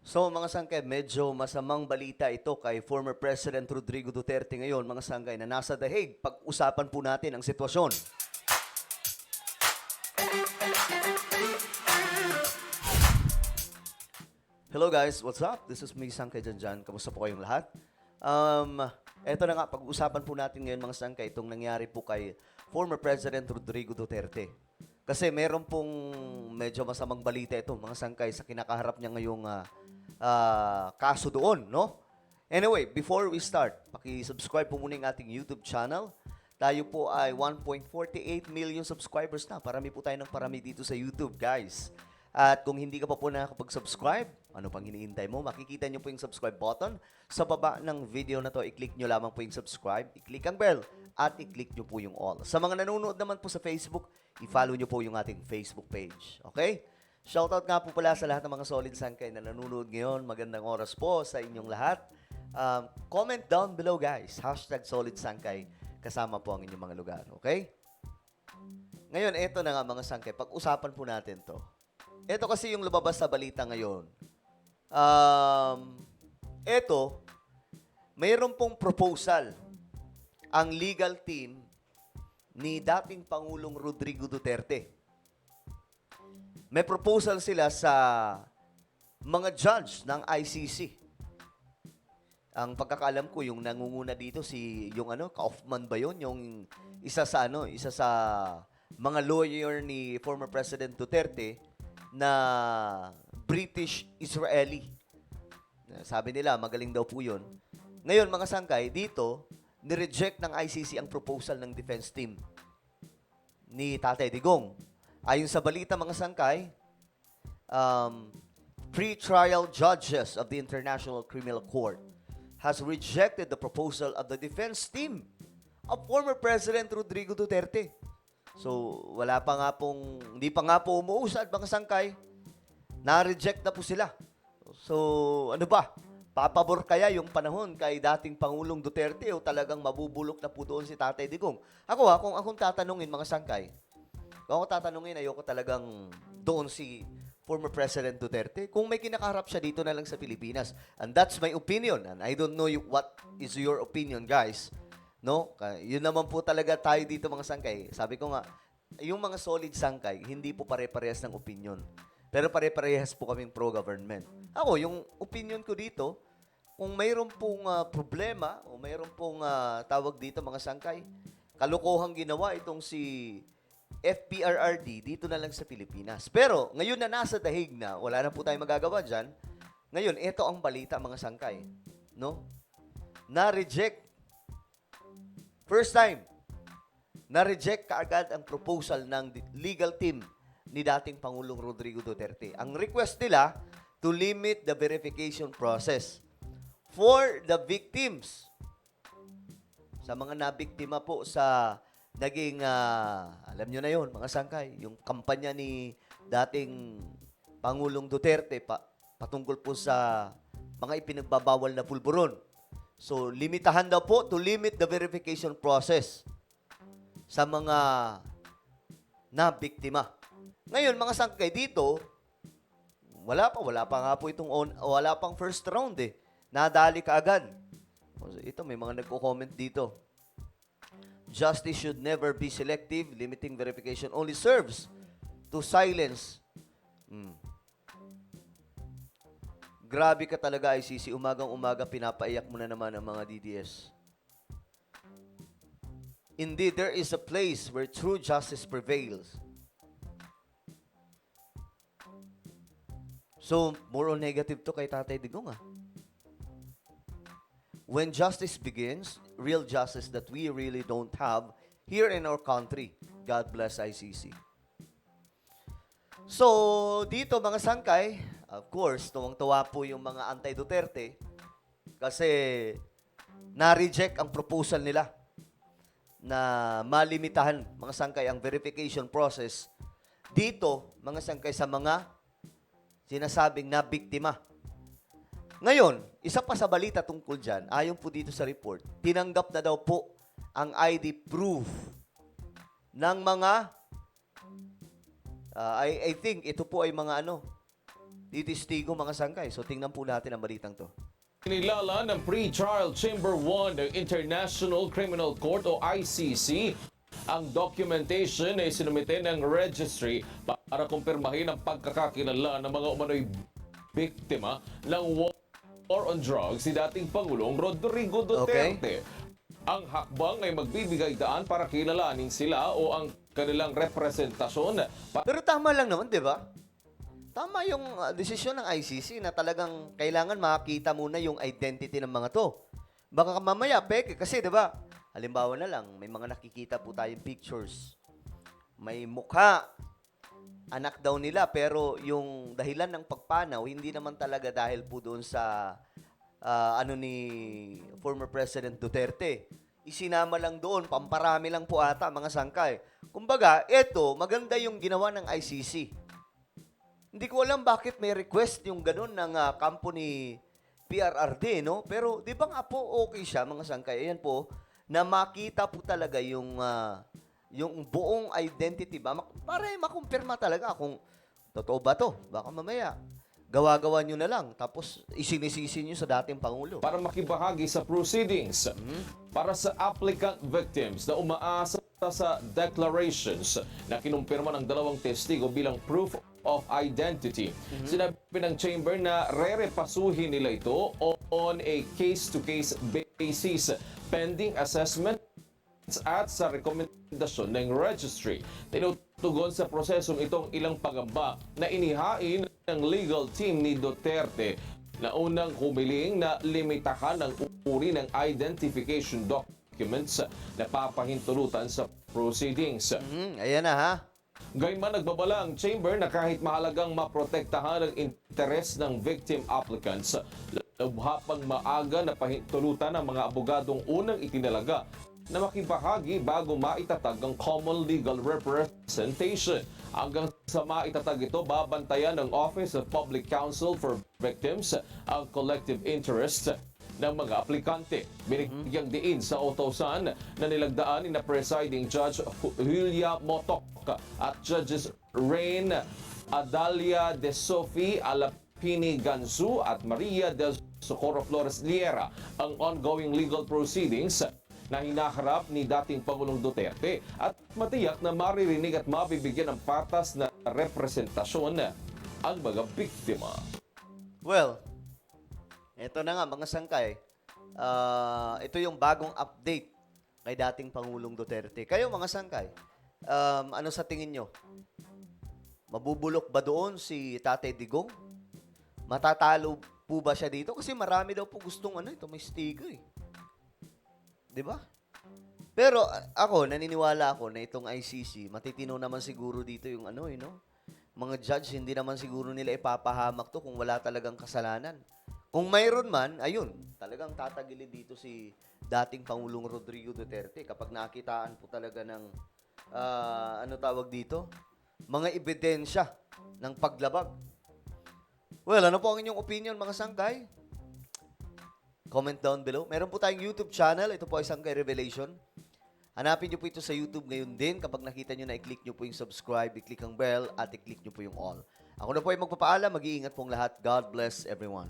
So mga sangkay, medyo masamang balita ito kay former President Rodrigo Duterte ngayon, mga sangkay, na nasa The Hague. Pag-usapan po natin ang sitwasyon. Hello guys, what's up? This is me, Sangkay Janjan. Kamusta po kayong lahat? Um, Eto na nga, pag-usapan po natin ngayon mga sangkay, itong nangyari po kay former President Rodrigo Duterte. Kasi meron pong medyo masamang balita ito, mga sangkay, sa kinakaharap niya ngayong kaso doon, no? Anyway, before we start, paki-subscribe po muna yung ating YouTube channel. Tayo po ay 1.48 million subscribers na. Parami po tayo ng parami dito sa YouTube, guys. At kung hindi ka pa po nakakapag-subscribe, ano pang hinihintay mo? Makikita nyo po yung subscribe button. Sa baba ng video na to, i-click nyo lamang po yung subscribe, i-click ang bell, at i-click nyo po yung all. Sa mga nanonood naman po sa Facebook, i-follow nyo po yung ating Facebook page. Okay? Shoutout nga po pala sa lahat ng mga solid sangkay na nanonood ngayon. Magandang oras po sa inyong lahat. Comment down below, guys. Hashtag solid sangkay. Kasama po ang inyong mga lugar. Okay? Ngayon, eto na nga mga sangkay. Pag-usapan po natin to. Ito kasi yung lumabas sa balita ngayon. Ito, mayroon pong proposal ang legal team ni dating Pangulong Rodrigo Duterte. May proposal sila sa mga judge ng ICC. Ang pagkakaalam ko, yung nangunguna dito yung Kaufman ba yun? Yung isa sa mga lawyer ni former President Duterte na British-Israeli. Sabi nila, magaling daw po yun. Ngayon, mga sangkay, dito, nireject ng ICC ang proposal ng defense team ni Tatay Digong. Ayon sa balita, mga sangkay, pre-trial judges of the International Criminal Court has rejected the proposal of the defense team of former President Rodrigo Duterte. So, hindi pa nga po umuusad, mga sangkay. Na-reject na po sila. So, ano ba? Papabor kaya yung panahon kay dating Pangulong Duterte o talagang mabubulok na po doon si Tatay Digong? Kung akong tatanungin, mga sangkay, kung ako tatanungin, ayoko talagang doon si former President Duterte. Kung may kinakaharap siya, dito na lang sa Pilipinas. And that's my opinion. And I don't know what is your opinion, guys. No? Yun naman po talaga tayo dito, mga sangkay. Sabi ko nga, yung mga solid sangkay, hindi po pare-parehas ng opinion. Pero pare-parehas po kaming pro-government. Yung opinion ko dito, kung mayroon pong problema o mayroon pong tawag dito, mga sangkay, kalokohang ginawa itong si FPRRD dito na lang sa Pilipinas. Pero ngayon na nasa The Hague na, wala na po tayong magagawa dyan. Ngayon, ito ang balita, mga sangkay. No? Na-reject. First time, na-reject kaagad ang proposal ng legal team ni dating Pangulong Rodrigo Duterte. Ang request nila to limit the verification process for the victims. Sa mga nabiktima po sa naging, alam nyo na yon, mga sangkay, yung kampanya ni dating Pangulong Duterte patungkol po sa mga ipinagbabawal na pulburon. So, limitahan daw po to limit the verification process sa mga nabiktima. Ngayon, mga sangkay, dito, wala pa nga po wala pang first round eh. Nadali ka agad. Ito, may mga nagko-comment dito. Justice should never be selective. Limiting verification only serves to silence. Grabe ka talaga, ICC. Umagang-umaga, pinapaiyak mo na naman ang mga DDS. Indeed, there is a place where true justice prevails. So, more on negative to kay Tatay Digong, When justice begins, real justice that we really don't have here in our country. God bless ICC. So, dito mga sangkay, of course, tuwang-tuwa po yung mga anti-Duterte kasi na-reject ang proposal nila na malimitahan, mga sangkay, ang verification process dito, mga sangkay, sa mga sinasabing na biktima. Ngayon, isa pa sa balita tungkol dyan, ayon po dito sa report, tinanggap na daw po ang ID proof ng mga, I think ito po ay mga titistigo mga sangkay. So tingnan po natin ang balitang to. Kinilala ng Pre-Trial Chamber 1 ng International Criminal Court o ICC ang documentation na isinumite ng registry para kumpirmahin ang pagkakakilala ng mga umano'y biktima ng war on drugs si dating Pangulong Rodrigo Duterte. Ang hakbang ay magbibigay daan para kilalanin sila o ang kanilang representasyon. Pero tama lang naman, di ba? Tama yung desisyon ng ICC na talagang kailangan makita muna yung identity ng mga to. Baka mamaya, peke. Kasi, di ba, halimbawa na lang, may mga nakikita po tayong pictures. May mukha. Anak daw nila, pero yung dahilan ng pagpanaw, hindi naman talaga dahil po doon sa ni former President Duterte. Isinama lang doon, pamparami lang po ata, mga sangkay. Kumbaga, eto, maganda yung ginawa ng ICC. Hindi ko alam bakit may request yung ganun ng kampo ni PRRD, no? Pero di ba nga po okay siya, mga sangkay? Ayan po, na makita po talaga yung buong identity ba? Para makumpirma talaga kung totoo ba to. Baka mamaya, gawa-gawa nyo na lang. Tapos isinisisi nyo sa dating Pangulo. Para makibahagi sa proceedings. Para sa applicant victims na umaasa sa declarations na kinumpirma ng dalawang testigo bilang proof of identity. Sinabi ng chamber na rerepasuhin nila ito on a case-to-case basis pending assessment at sa rekomendasyon ng registry. Tinutugon sa prosesong itong ilang pagamba na inihain ng legal team ni Duterte na unang humiling na limitahan ang uri ng identification documents na papahintulutan sa proceedings. Ayan na ha. Gayman nagbabala ang chamber na kahit mahalagang maprotektahan ang interes ng victim applicants, lubhapang maaga na pahintulutan ng mga abogadong unang itinalaga na makibahagi bago maitatag ang common legal representation. Hanggang sa maitatag ito, babantayan ng Office of Public Counsel for Victims ang collective interest ng mga aplikante. Binigyang diin sa utosan na nilagdaan ni na presiding judge Julia Motok at judges Rain Adalia de Sophie Alapini Gansu at Maria del Socorro Flores Liera ang ongoing legal proceedings na hinaharap ni dating Pangulong Duterte at matiyak na maririnig at mabibigyan ng patas na representasyon ang mga biktima. Well, ito na nga mga sangkay. Ito yung bagong update kay dating Pangulong Duterte. Kayo mga sangkay, ano sa tingin nyo? Mabubulok ba doon si Tatay Digong? Matatalo po ba siya dito? Kasi marami daw po gustong ito, may stigo eh. Di ba? Pero ako, naniniwala ako na itong ICC, matitino naman siguro dito yung mga judge, hindi naman siguro nila ipapahamak to kung wala talagang kasalanan. Kung mayroon man, ayun, talagang tatagilid dito si dating Pangulong Rodrigo Duterte kapag nakitaan po talaga ng, tawag dito? Mga ebidensya ng paglabag. Well, ano po ang inyong opinion, mga sangkay? Comment down below. Meron po tayong YouTube channel. Ito po ay Sangkay Revelation. Hanapin nyo po ito sa YouTube ngayon din. Kapag nakita nyo na, i-click nyo po yung subscribe, i-click ang bell, at i-click nyo po yung all. Ako na po ay magpapaalam. Mag-iingat pong lahat. God bless everyone.